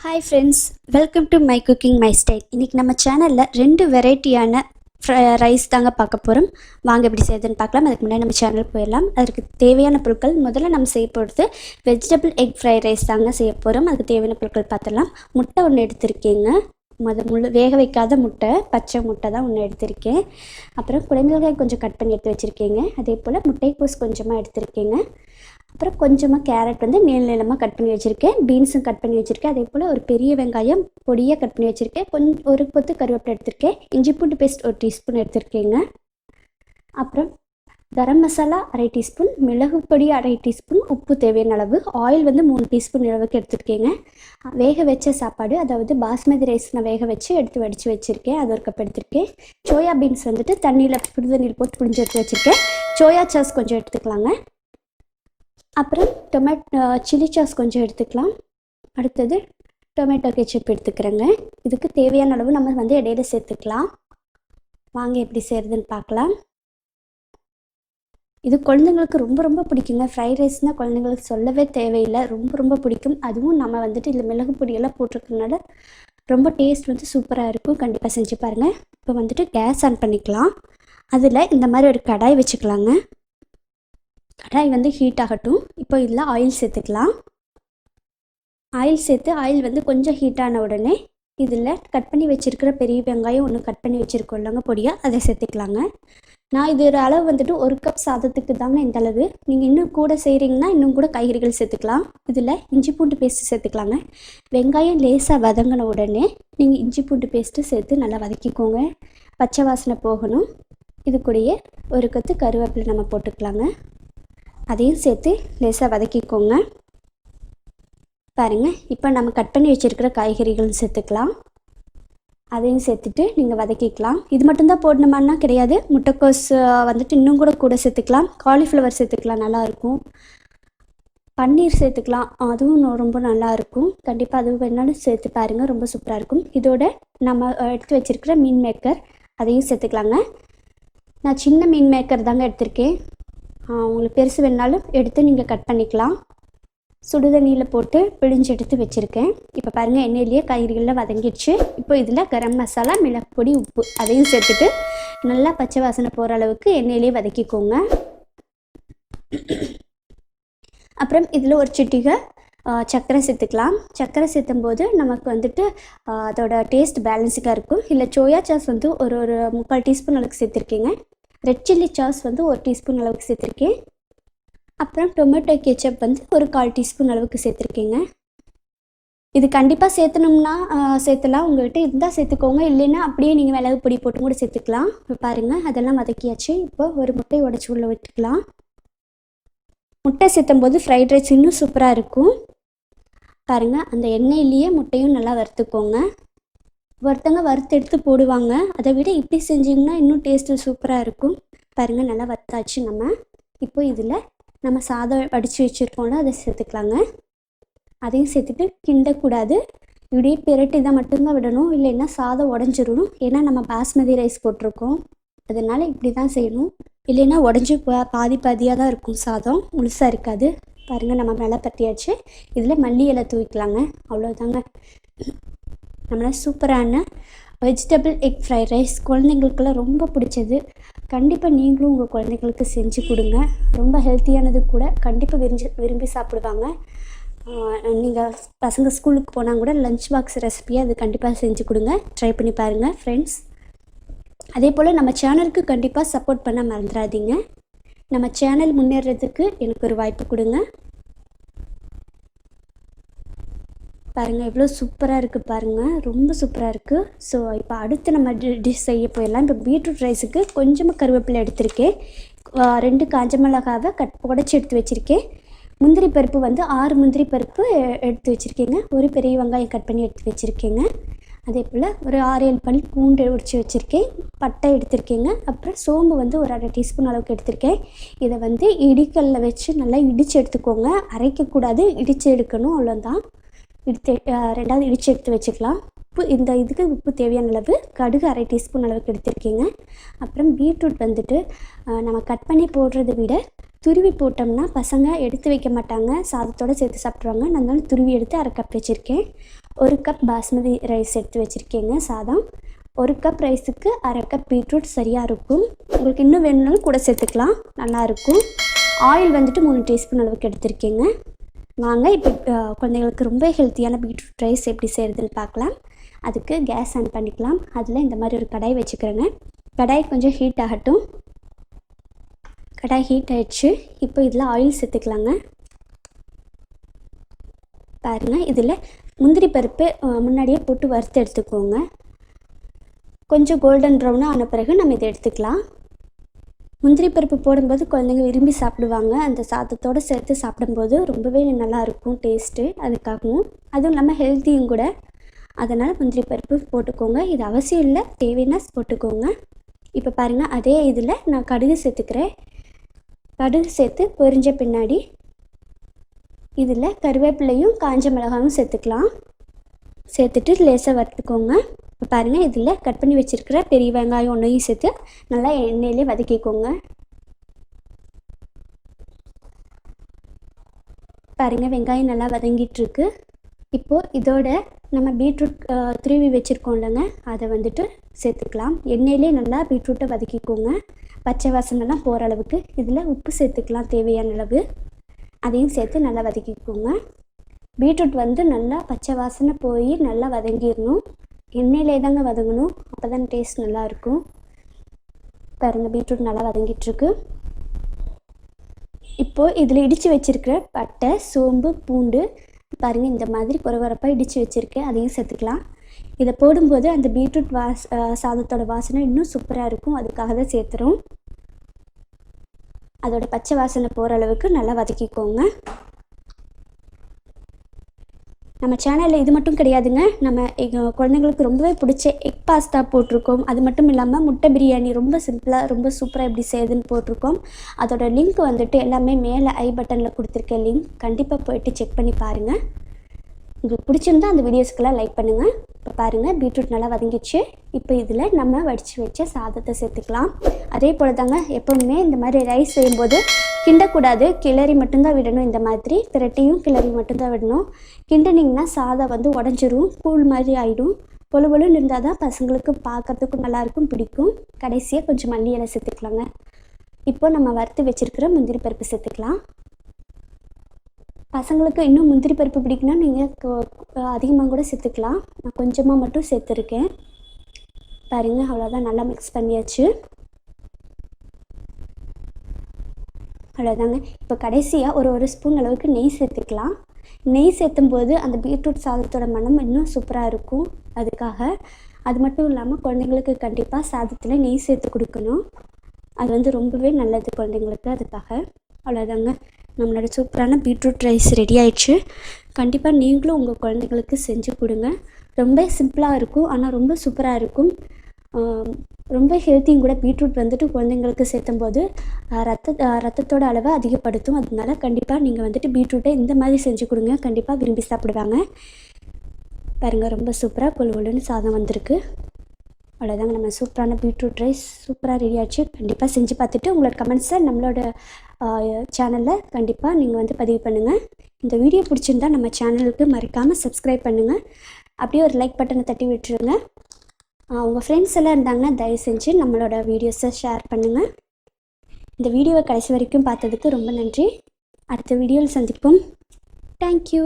Hi friends, welcome to my cooking my style. இன்னைக்கு நம்ம சேனல்ல ரெண்டு வெரைட்டியான ரைஸ் தாங்க பார்க்க போறோம். வாங்க எப்படி செய்யறதுன்னு பார்க்கலாம். அதுக்கு முன்னாடி நம்ம சேனல் போயிடலாம். அதுக்கு தேவையான பொருட்கள் முதல்ல நம்ம செய்ய போகிறது வெஜிடபிள் எக் ஃப்ரைட் ரைஸ் தாங்க செய்ய போகிறோம். அதுக்கு தேவையான பொருட்கள் பார்த்துடலாம். முட்டை ஒன்று எடுத்திருக்கீங்க. வேக வைக்காத முட்டை, பச்சை முட்டை தான் ஒன்று எடுத்திருக்கேன். அப்புறம் குடமிளகாய் கொஞ்சம் கட் பண்ணி எடுத்து வச்சுருக்கீங்க. அதே போல் முட்டைக்கோஸ் கொஞ்சமாக எடுத்திருக்கீங்க. அப்புறம் கொஞ்சமாக கேரட் வந்து நீளமாக கட் பண்ணி வச்சுருக்கேன். பீன்ஸும் கட் பண்ணி வச்சுருக்கேன். அதே போல் ஒரு பெரிய வெங்காயம் பொடியாக கட் பண்ணி வச்சுருக்கேன். ஒரு கொத்து கருவேப்பிலை எடுத்திருக்கேன். இஞ்சி பூண்டு பேஸ்ட் ஒரு டீஸ்பூன் எடுத்திருக்கேங்க. அப்புறம் கரம் மசாலா அரை டீஸ்பூன், மிளகு பொடி அரை டீஸ்பூன், உப்பு தேவையான அளவு, ஆயில் வந்து 3 டீஸ்பூன் அளவுக்கு எடுத்துருக்கேங்க. வேக வச்ச சாப்பாடு, அதாவது பாஸ்மதி ரைஸ் நான் வேக வச்சு எடுத்து வடித்து வச்சுருக்கேன். அது ஒரு கப் எடுத்திருக்கேன். சோயா பீன்ஸ் வந்துட்டு சுடு தண்ணியில் போட்டு புளிஞ்சு எடுத்து வச்சுருக்கேன். சோயா சாஸ் கொஞ்சம் எடுத்துக்கலாங்க. அப்புறம் சில்லி சாஸ் கொஞ்சம் எடுத்துக்கலாம். அடுத்தது டொமேட்டோ கெச்சப் எடுத்துக்கிறேங்க. இதுக்கு தேவையான அளவு நம்ம வந்து இடையில சேர்த்துக்கலாம். வாங்க எப்படி செய்கிறதுன்னு பார்க்கலாம். இது குழந்தைங்களுக்கு ரொம்ப ரொம்ப பிடிக்குங்க. ஃப்ரைட் ரைஸ்னால் குழந்தைங்களுக்கு சொல்லவே தேவையில்லை, ரொம்ப ரொம்ப பிடிக்கும். அதுவும் நம்ம வந்துட்டு இதில் மிளகு பொடியெல்லாம் போட்டிருக்கனால ரொம்ப டேஸ்ட் வந்து சூப்பராக இருக்கும். கண்டிப்பாக செஞ்சு பாருங்கள். இப்போ வந்துட்டு கேஸ் ஆன் பண்ணிக்கலாம். அதில் இந்த மாதிரி ஒரு கடாய் வச்சுக்கலாங்க. கடாய் வந்து ஹீட் ஆகட்டும். இப்போ இதில் ஆயில் சேர்த்துக்கலாம். ஆயில் வந்து கொஞ்சம் ஹீட்டான உடனே இதில் கட் பண்ணி வச்சுருக்கிற பெரிய வெங்காயம் ஒன்று கட் பண்ணி வச்சுருக்கோம்லங்க பொடியாக, அதை சேர்த்துக்கலாங்க. நான் இது ஒரு அளவு வந்துட்டு 1 கப் சாதத்துக்கு தாங்க இந்த அளவு. நீங்கள் இன்னும் கூட செய்கிறீங்கன்னா இன்னும் கூட காய்கறிகள் சேர்த்துக்கலாம். இதில் இஞ்சி பூண்டு பேஸ்ட்டு சேர்த்துக்கலாங்க. வெங்காயம் லேசாக வதங்கின உடனே நீங்கள் இஞ்சி பூண்டு பேஸ்ட்டு சேர்த்து நல்லா வதக்கிக்கோங்க. பச்சை வாசனை போகணும். இது கூடயே ஒரு கொத்து கருவேப்பிலை நம்ம போட்டுக்கலாங்க. அதையும் சேர்த்து லேசாக வதக்கிக்கோங்க. பாருங்கள், இப்போ நம்ம கட் பண்ணி வச்சுருக்கிற காய்கறிகளும் சேர்த்துக்கலாம். அதையும் சேர்த்துட்டு நீங்கள் வதக்கிக்கலாம். இது மட்டும்தான் போடணுமான்னா கிடையாது. முட்டைக்கோஸ் வந்துட்டு இன்னும் கூட சேர்த்துக்கலாம். காலிஃப்ளவர் சேர்த்துக்கலாம், நல்லாயிருக்கும். பன்னீர் சேர்த்துக்கலாம், அதுவும் ரொம்ப நல்லாயிருக்கும். கண்டிப்பாக அதுவும் வேணாலும் சேர்த்து பாருங்கள், ரொம்ப சூப்பராக இருக்கும். இதோட நம்ம எடுத்து வச்சுருக்கிற மீன் மேக்கர் அதையும் சேர்த்துக்கலாங்க. நான் சின்ன மீன் மேக்கர் தாங்க எடுத்திருக்கேன். உங்களுக்கு பெருசு வேணாலும் எடுத்து நீங்கள் கட் பண்ணிக்கலாம். சுடுதண்ணியில் போட்டு பிழிஞ்சு எடுத்து வச்சுருக்கேன். இப்போ பாருங்கள், எண்ணெயிலேயே காய்கறிகளில் வதங்கிடுச்சு. இப்போ இதில் கரம் மசாலா, மிளகு பொடி, உப்பு அதையும் சேர்த்துட்டு நல்லா பச்சை வாசனை போகிற அளவுக்கு எண்ணெயிலே வதக்கிக்கோங்க. அப்புறம் இதில் ஒரு சிட்டிகை சர்க்கரை சேர்த்துக்கலாம். சர்க்கரை சேர்த்தும் போது நமக்கு வந்துட்டு அதோட டேஸ்ட் பேலன்ஸுக்காக இருக்கும். இல்லை சோயா சாஸ் வந்து ஒரு 3/4 டீஸ்பூன் அளவுக்கு சேர்த்துருக்கீங்க. ரெட் சில்லி சாஸ் வந்து 1 டீஸ்பூன் அளவுக்கு சேர்த்துருக்கேன். அப்புறம் டொமேட்டோ கெச்சப் வந்து ஒரு 1/4 டீஸ்பூன் அளவுக்கு சேர்த்துருக்கீங்க. இது கண்டிப்பாக சேர்த்தலாம். உங்கள்கிட்ட இருந்தால் சேர்த்துக்கோங்க, இல்லைன்னா அப்படியே நீங்கள் மிளகு பொடி போட்டு கூட சேர்த்துக்கலாம். இப்போ பாருங்கள், அதெல்லாம் வதக்கியாச்சு. இப்போ ஒரு முட்டை உடைச்சி உள்ள விட்டுக்கலாம். முட்டை சேர்த்தும் போது ஃப்ரைட் ரைஸ் இன்னும் சூப்பராக இருக்கும். பாருங்கள், அந்த எண்ணெயிலேயே முட்டையும் நல்லா வறுத்துக்கோங்க. ஒருத்தங்க வறுத்து எடுத்து போடுவாங்க, அதை விட இப்படி செஞ்சிங்கன்னா இன்னும் டேஸ்ட்டு சூப்பராக இருக்கும். பாருங்கள், நல்லா வறுத்தாச்சு. இப்போ இதில் நம்ம சாதம் வடித்து வச்சுருக்கோம்ல, அதை சேர்த்துக்கலாங்க. அதையும் சேர்த்துட்டு கிண்டக்கூடாது, இப்படியே பிரட்டி தான் மட்டும்தான் விடணும், இல்லைன்னா சாதம் உடஞ்சிடணும். ஏன்னா நம்ம பாஸ்மதி ரைஸ் போட்டிருக்கோம், அதனால் இப்படி தான் செய்யணும். இல்லைன்னா உடஞ்சி பாதியாக தான் இருக்கும், சாதம் முழுசாக இருக்காது. பாருங்கள், நம்ம நல்லா பற்றியாச்சு. இதில் மல்லி இலை தூவிக்கலாங்க. அவ்வளோதாங்க, நம்மள சூப்பரான வெஜிடபிள் எக் ஃப்ரைட் ரைஸ். குழந்தைங்களுக்கெல்லாம் ரொம்ப பிடிச்சது. கண்டிப்பாக நீங்களும் உங்கள் குழந்தைங்களுக்கு செஞ்சு கொடுங்க. ரொம்ப ஹெல்த்தியானது கூட. கண்டிப்பாக விரும்பி சாப்பிடுவாங்க. நீங்கள் பசங்க ஸ்கூலுக்கு போனால் கூட லஞ்ச் பாக்ஸ் ரெசிபியாக அது கண்டிப்பாக செஞ்சு கொடுங்க. ட்ரை பண்ணி பாருங்கள் ஃப்ரெண்ட்ஸ். அதே போல் நம்ம சேனலுக்கு கண்டிப்பாக சப்போர்ட் பண்ண மறந்துடாதீங்க. நம்ம சேனல் முன்னேறதுக்கு எனக்கு ஒரு வாய்ப்பு கொடுங்க. பாருங்கள், எவ்வளோ சூப்பராக இருக்குது பாருங்கள், ரொம்ப சூப்பராக இருக்குது. ஸோ இப்போ அடுத்து நம்ம டிஷ் செய்ய போயிடலாம். இப்போ பீட்ரூட் ரைஸுக்கு கொஞ்சமாக கருவேப்பிலை எடுத்திருக்கேன். 2 காஞ்ச மிளகாவை உடச்சி எடுத்து வச்சுருக்கேன். முந்திரி பருப்பு வந்து 6 முந்திரி பருப்பு எடுத்து வச்சுருக்கேங்க. ஒரு பெரிய வெங்காயம் கட் பண்ணி எடுத்து வச்சுருக்கேங்க. அதே போல் ஒரு 6-7 பல் பூண்டு உடிச்சு வச்சுருக்கேன். பட்டை எடுத்திருக்கேங்க. அப்புறம் சோம்பு வந்து ஒரு 1/2 டீஸ்பூன் அளவுக்கு எடுத்திருக்கேன். இதை வந்து இடிக்கல்லில் வச்சு நல்லா இடித்து எடுத்துக்கோங்க. அரைக்கக்கூடாது, இடித்து எடுக்கணும், அவ்வளோதான். ரெண்டாவது இடித்து எடுத்து வச்சுக்கலாம். இதுக்கு உப்பு தேவையான அளவு, கடுகு 1/2 டீஸ்பூன் அளவுக்கு எடுத்திருக்கீங்க. அப்புறம் பீட்ரூட் வந்துட்டு நம்ம கட் பண்ணி போடுறதை விட துருவி போட்டோம்னா பசங்க எடுத்து வைக்க மாட்டாங்க, சாதத்தோடு சேர்த்து சாப்பிட்ருவாங்க. நான் துருவி எடுத்து 1/2 கப் வச்சுருக்கேன். 1 கப் பாஸ்மதி ரைஸ் எடுத்து வச்சுருக்கேங்க சாதம். 1 கப் ரைஸுக்கு 1/2 கப் பீட்ரூட் சரியாக இருக்கும். உங்களுக்கு இன்னும் வேணும்னாலும் கூட சேர்த்துக்கலாம், நல்லாயிருக்கும். ஆயில் வந்துட்டு 3 டீஸ்பூன் அளவுக்கு எடுத்திருக்கேங்க. வாங்க இப்போ குழந்தைங்களுக்கு ரொம்ப ஹெல்த்தியான பீட்ரூட் ரைஸ் எப்படி செய்கிறதுன்னு பார்க்கலாம். அதுக்கு கேஸ் ஆன் பண்ணிக்கலாம். அதில் இந்த மாதிரி ஒரு கடாய் வச்சுக்கிறேங்க. கடாய் கொஞ்சம் ஹீட் ஆகட்டும். கடாய் ஹீட் ஆகிடுச்சு. இப்போ இதில் ஆயில் சேர்த்துக்கலாங்க. பாருங்கள், இதில் முந்திரி பருப்பு முன்னாடியே போட்டு வறுத்து எடுத்துக்கோங்க. கொஞ்சம் கோல்டன் ப்ரௌனாக ஆன பிறகு நம்ம இதை எடுத்துக்கலாம். முந்திரி பருப்பு போடும்போது குழந்தைங்க விரும்பி சாப்பிடுவாங்க. அந்த சாதத்தோடு சேர்த்து சாப்பிடும்போது ரொம்பவே நல்லாயிருக்கும் டேஸ்ட்டு. அதுக்காகவும் அதுவும் இல்லாமல் ஹெல்த்தியும் கூட. அதனால் முந்திரி பருப்பு போட்டுக்கோங்க. இது அவசியம் இல்லை, தேவைன்னா போட்டுக்கோங்க. இப்போ பாருங்கள், அதே இதில் நான் கடுகு சேர்த்துக்கிறேன். கடுகு சேர்த்து பொரிஞ்ச பின்னாடி இதில் கருவேப்பிலையும் காஞ்ச மிளகாயும் சேர்த்துக்கலாம். சேர்த்துட்டு லேசாக வறுத்துக்கோங்க. இப்போ பாருங்கள், இதில் கட் பண்ணி வச்சுருக்கிற பெரிய வெங்காயம் ஒன்றையும் சேர்த்து நல்லா எண்ணெயிலே வதக்கிக்கோங்க. பாருங்கள், வெங்காயம் நல்லா வதங்கிட்டுருக்கு. இப்போது இதோட நம்ம பீட்ரூட் துருவி வச்சுருக்கோம் இல்லைங்க, அதை வந்துட்டு சேர்த்துக்கலாம். எண்ணெயிலே நல்லா பீட்ரூட்டை வதக்கிக்கோங்க, பச்சை வாசனைலாம் போகிற அளவுக்கு. இதில் உப்பு சேர்த்துக்கலாம் தேவையான அளவு. அதையும் சேர்த்து நல்லா வதக்கிக்கோங்க. பீட்ரூட் வந்து நல்லா பச்சை வாசனை போய் நல்லா வதங்கிடணும். எண்ணெயிலே தாங்க வதங்கணும், அப்போ தான் டேஸ்ட் நல்லாயிருக்கும். பாருங்கள், பீட்ரூட் நல்லா வதங்கிட்டுருக்கு. இப்போது இதில் இடித்து வச்சுருக்கிற பட்டை, சோம்பு, பூண்டு பாருங்கள் இந்த மாதிரி கொரகொரப்பாக இடித்து வச்சுருக்கேன், அதையும் சேர்த்துக்கலாம். இதை போடும்போது அந்த பீட்ரூட் சாதத்தோட வாசனை இன்னும் சூப்பராக இருக்கும். அதுக்காக தான் சேர்த்துறோம். அதோட பச்சை வாசனை போகிற அளவுக்கு நல்லா வதக்கிக்கோங்க. நம்ம சேனலில் இது மட்டும் கிடையாதுங்க, நம்ம குழந்தைங்களுக்கு ரொம்பவே பிடிச்ச எக் பாஸ்தா போட்டிருக்கோம். அது மட்டும் இல்லாமல் முட்டை பிரியாணி ரொம்ப சிம்பிளாக ரொம்ப சூப்பராக எப்படி செய்யுதுன்னு போட்டிருக்கோம். அதோட லிங்க் வந்துட்டு எல்லாமே மேலே ஐ பட்டனில் கொடுத்துருக்க லிங்க், கண்டிப்பாக போய்ட்டு செக் பண்ணி பாருங்கள். உங்களுக்கு பிடிச்சிருந்தா அந்த வீடியோஸ்க்கெல்லாம் லைக் பண்ணுங்கள். இப்போ பாருங்கள், பீட்ரூட் நல்லா வதங்கிடுச்சு. இப்போ இதில் நம்ம வடித்து வச்ச சாதத்தை சேர்த்துக்கலாம். அதே போல் தாங்க, எப்போவுமே இந்த மாதிரி ரைஸ் செய்யும்போது கிண்டக்கூடாது, கிளறி மட்டும்தான் விடணும். இந்த மாதிரி திரட்டியும் கிளறி மட்டும்தான் விடணும். கிண்டினிங்கன்னா சாதம் வந்து உடஞ்சிரும், கூழ் மாதிரி ஆகிடும். பொழு பொழுன்னு இருந்தால் தான் பசங்களுக்கு பார்க்குறதுக்கும் நல்லாயிருக்கும், பிடிக்கும். கடைசியாக கொஞ்சம் மல்லி இலை சேர்த்துக்கலாங்க. இப்போ நம்ம வறுத்து வச்சுருக்கிற முந்திரி பருப்பு சேர்த்துக்கலாம். பசங்களுக்கு இன்னும் முந்திரி பருப்பு பிடிக்குன்னா நீங்கள் அதிகமாக கூட சேர்த்துக்கலாம். நான் கொஞ்சமாக மட்டும் சேர்த்துருக்கேன். பாருங்கள், அவ்வளோதான், நல்லா மிக்ஸ் பண்ணியாச்சு. அவ்வளோதாங்க. இப்போ கடைசியாக ஒரு ஸ்பூன் அளவுக்கு நெய் சேர்த்துக்கலாம். நெய் சேர்த்தும் போது அந்த பீட்ரூட் சாதத்தோட மனம் இன்னும் சூப்பராக இருக்கும். அதுக்காக அது மட்டும் இல்லாமல் குழந்தைங்களுக்கு கண்டிப்பாக சாதத்தில் நெய் சேர்த்து கொடுக்கணும். அது வந்து ரொம்பவே நல்லது குழந்தைங்களுக்கு. அதுக்காக அவ்வளோதாங்க, நம்மளோட சூப்பரான பீட்ரூட் ரைஸ் ரெடி ஆயிடுச்சு. கண்டிப்பாக நீங்களும் உங்கள் குழந்தைங்களுக்கு செஞ்சு கொடுங்க. ரொம்ப சிம்பிளாக இருக்கும், ஆனால் ரொம்ப சூப்பராக இருக்கும். ரொம்ப ஹெல்த்தியும் கூட. பீட்ரூட் வந்துட்டு குழந்தைங்களுக்கு சேர்த்தும் போது ரத்தத்தோட அளவை அதிகப்படுத்தும். அதனால கண்டிப்பாக நீங்கள் வந்துட்டு பீட்ரூட்டை இந்த மாதிரி செஞ்சு கொடுங்க, கண்டிப்பாக விரும்பி சாப்பிடுவாங்க. பாருங்கள், ரொம்ப சூப்பராக கொழுன்னு சாதம் வந்திருக்கு. அவ்வளோதாங்க, நம்ம சூப்பரான பீட்ரூட் ரைஸ் சூப்பராக ரெடி ஆச்சு. கண்டிப்பாக செஞ்சு பார்த்துட்டு உங்களோட கமெண்ட்ஸை நம்மளோட சேனலில் கண்டிப்பாக நீங்கள் வந்து பதிவு பண்ணுங்கள். இந்த வீடியோ பிடிச்சிருந்தா நம்ம சேனலுக்கு மறக்காமல் சப்ஸ்கிரைப் பண்ணுங்கள். அப்படியே ஒரு லைக் பட்டனை தட்டி விட்டுருங்க. உங்கள் ஃப்ரெண்ட்ஸ் எல்லாம் இருந்தாங்கன்னா தயவு செஞ்சு நம்மளோட வீடியோஸை ஷேர் பண்ணுங்கள். இந்த வீடியோவை கடைசி வரைக்கும் பார்த்ததுக்கு ரொம்ப நன்றி. அடுத்த வீடியோவில் சந்திப்போம். தேங்க்யூ.